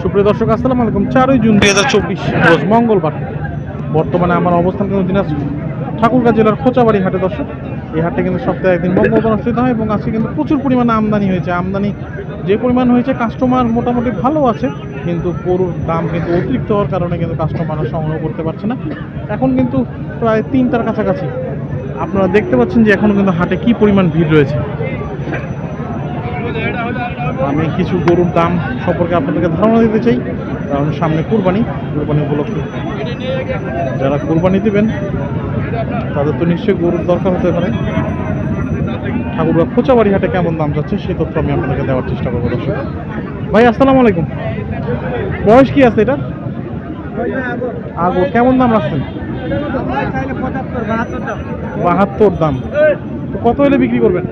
সুপ্রিয় দর্শক আসসালামু আলাইকুম। 4 জুন 2024 রোজ মঙ্গলবার। বর্তমানে আমার অবস্থান কিন্তু দিনাজপুর ঠাকুরগাঁ জেলার খোঁচাবাড়ি হাটে। দর্শক, এই হাটে কিন্তু সপ্তাহে একদিন মঙ্গলবার অনুষ্ঠিত হয় এবং আজকে কিন্তু প্রচুর পরিমাণে আমদানি হয়েছে। আমদানি যে পরিমাণ হয়েছে, কাস্টমার মোটামুটি ভালো আছে, কিন্তু গরুর দাম কিন্তু অতিরিক্ত হওয়ার কারণে কিন্তু কাস্টমাররা সংগ্রহ করতে পারছে না। এখন কিন্তু প্রায় 3টার কাছাকাছি। আপনারা দেখতে পাচ্ছেন যে এখনও কিন্তু হাটে কি পরিমাণ ভিড় রয়েছে। আমি কিছু গরুর দাম সম্পর্কে আপনাদেরকে ধারণা দিতে চাই, কারণ সামনে কুরবানি উপলক্ষে যারা কুরবানি দেবেন তাদের তো নিশ্চয়ই গরুর দরকার হতে পারে। ঠাকুরগাঁ খোঁচাবাড়ি হাটে কেমন দাম যাচ্ছে সেই তথ্য আমি আপনাদেরকে দেওয়ার চেষ্টা করবো। দর্শক ভাই আসসালামু আলাইকুম। বয়স কি আছে এটা? আগর কেমন দাম রাখছেন? 72 দাম। কত হলে বিক্রি করবেন?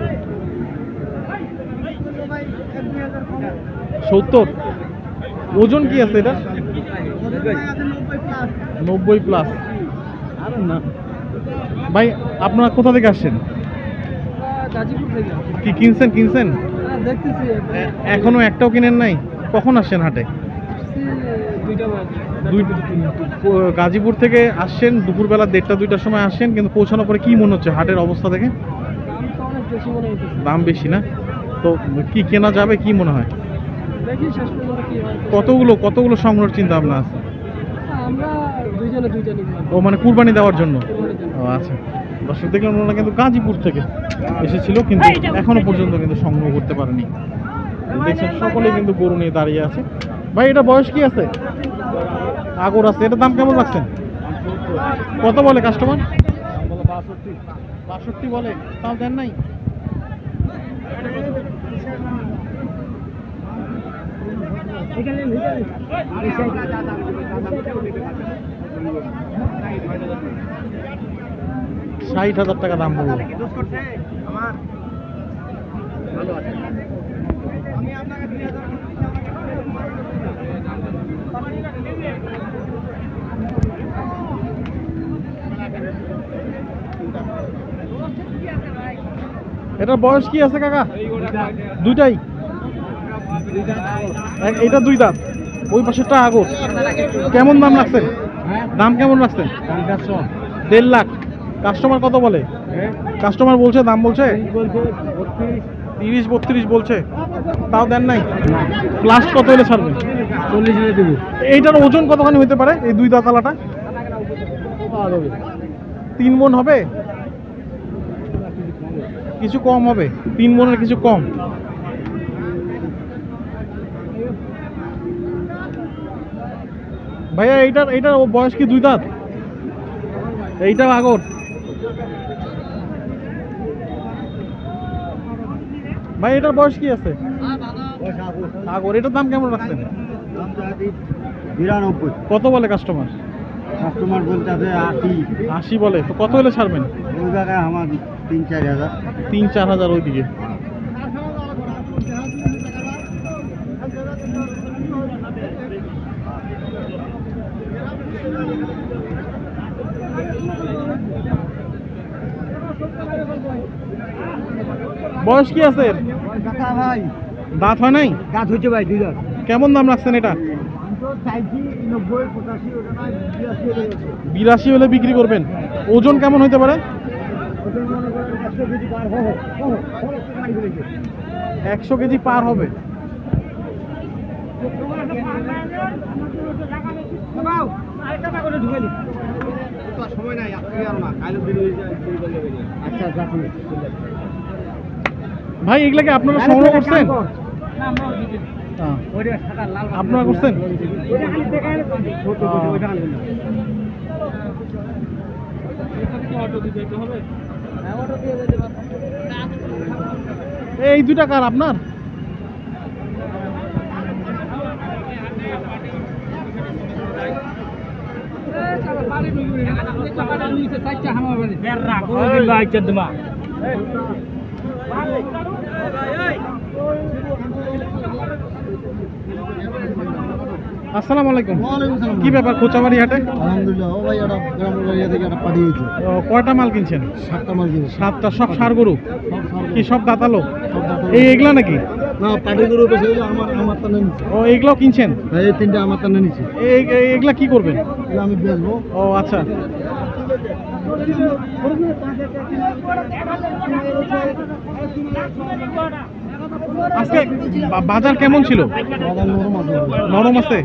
70। ওজন কি আছে এটা? 90 প্লাস। ভাই আপনারা কোথা থেকে আসছেন? কি কিনছেন? এখনো একটাও কিনেন নাই? কখন আসছেন হাটে? গাজীপুর থেকে আসছেন দুপুরবেলা 1:30-2টার সময় আসছেন, কিন্তু পৌঁছানোর পরে কি মনে হচ্ছে হাটের অবস্থা দেখে? দাম বেশি না তো কি কেনা যাবে কি মনে হয়? কতগুলো সংগ্রহের চিন্তা ভাবনা আছে? ও মানে কুরবানি দেওয়ার জন্য। ও আচ্ছা, দর্শক দেখলাম ওনারা কিন্তু গাজীপুর থেকে এসেছিল, কিন্তু এখনো পর্যন্ত কিন্তু সংগ্রহ করতে পারেনি। দেখছেন সকলেই কিন্তু গরু নিয়ে দাঁড়িয়ে আছে। ভাই এটা বয়স কি আছে? আগর আছে। এটার দাম কেমন রাখছেন? কত বলে কাস্টমার? 62 বলে, তাও দেন নাই? ৳60,000 দাম বলবো। এটার বয়স কি আছে কাকা? দুইটাই। এটা 2 দাঁত, ওই পাশেরটা আগর। কেমন দাম রাখছেন? দাম কেমন রাখছেন? 1.5 লাখ। কাস্টমার কত বলে? কাস্টমার বলছে, দাম বলছে 30-32 বলছে, তাও দেন নাই? লাস্ট কত হলে ছাড়বেন? 40 হলে দেবো। এইটার ওজন কতখানি হতে পারে এই 2 দাঁতালাটা? 3 মণ হবে, কিছু কম হবে। 3 মণের কিছু কম। ভাইয়া এইটার বয়স কি 2 দাঁত? এইটা আগর। ভাই এটার বয়স কি আছে? আগর। এটার দাম কেমন রাখছেন? 92। কত বলে কাস্টমার? বলতে 80 বলে, তো কত হলে ছাড়বেন? ওই জায়গায় আমার 3-4 হাজার ওইদিকে। বয়স কি আছে? ভাই দাঁত হয় নাই? দাঁত হয়েছে ভাই, 2 দাঁত। কেমন দাম রাখছেন এটা? 82 হলে বিক্রি করবেন। ওজন কেমন হতে পারে? 100 কেজি পার হবে। ভাই এগুলাকে আপনারা সংগ্রহ করছেন? আপনারা করছেন? এই 2টা কার আপনার? আসসালামু আলাইকুম। কি ব্যাপার খোঁচাবাড়ি হাটে? আলহামদুলিল্লাহ। ও ভাই এটা গ্রামের এরিয়া থেকে এটা পাঠিয়েছে। কয়টা মাল কিনছেন? 7টা মাল কিনছে। 7টা। সব ষাঁড় গরু? কি সব দাঁতালো? এই এগুলা নাকি? না পাটি গরু বেশি আমার টানে নিচ্ছে। ও এইগুলাও কিনছেন? এই তিনটা আমার টানে নিচ্ছে। এগুলা কি করবেন? এগুলো আমি বেচবো। ও আচ্ছা। আজকে বাজার কেমন ছিল? বাজার নরম আছে। নরম আছে?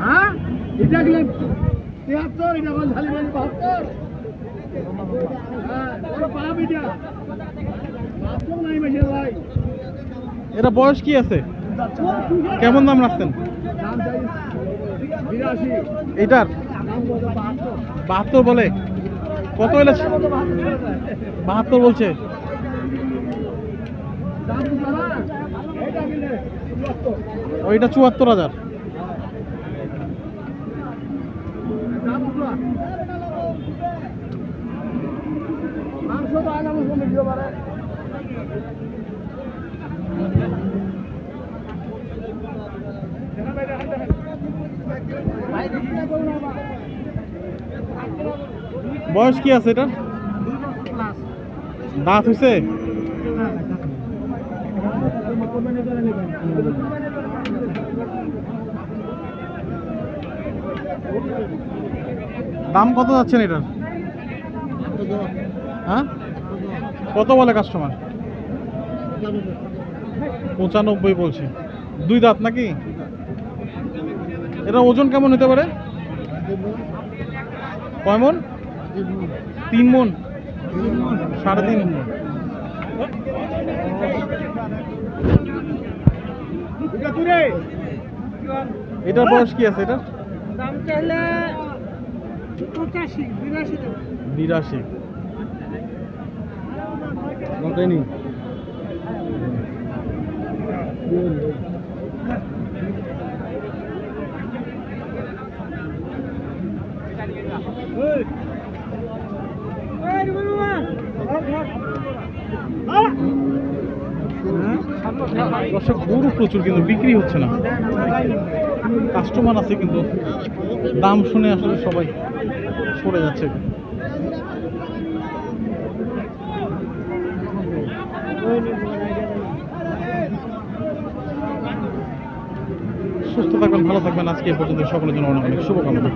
হ্যাঁ এটা গেলেন 73 এটা বল খালি বল 72 হ্যাঁ ওরা পাব এটা বাস্তব নাই মেশে ভাই। এটা বয়স কি আছে? কেমন দাম রাখছেন? দাম চাই 82। এটার দাম কত? 72 বলে? কত হলে? 72 বলছে। দাম কত? এটা গেলে 74। ওইটা 74,000। দাম কত? মাংস তো আনা মুখ মে দিও পারে। বয়স কি আছে এটার? দাঁত হয়েছে? দাম কত যাচ্ছেন এটার? হ্যাঁ কত বলে কাস্টমার? 95 বলছে। 2 দাঁত নাকি? এটা ওজন কেমন হতে পারে? কয় মন? 3 মন? 3.5 মন। এটার বয়স কি আছে? এটা দাম চাইলে 85 82। নতেনি দর্শক গরু প্রচুর কিন্তু বিক্রি হচ্ছে না। কাস্টমার আছে কিন্তু দাম শুনে আসলে সবাই সরে যাচ্ছে। সুস্থ থাকবেন, ভালো থাকবেন। আজকে এই পর্যন্ত সকলের জন্য অনেক অনেক শুভকামনা।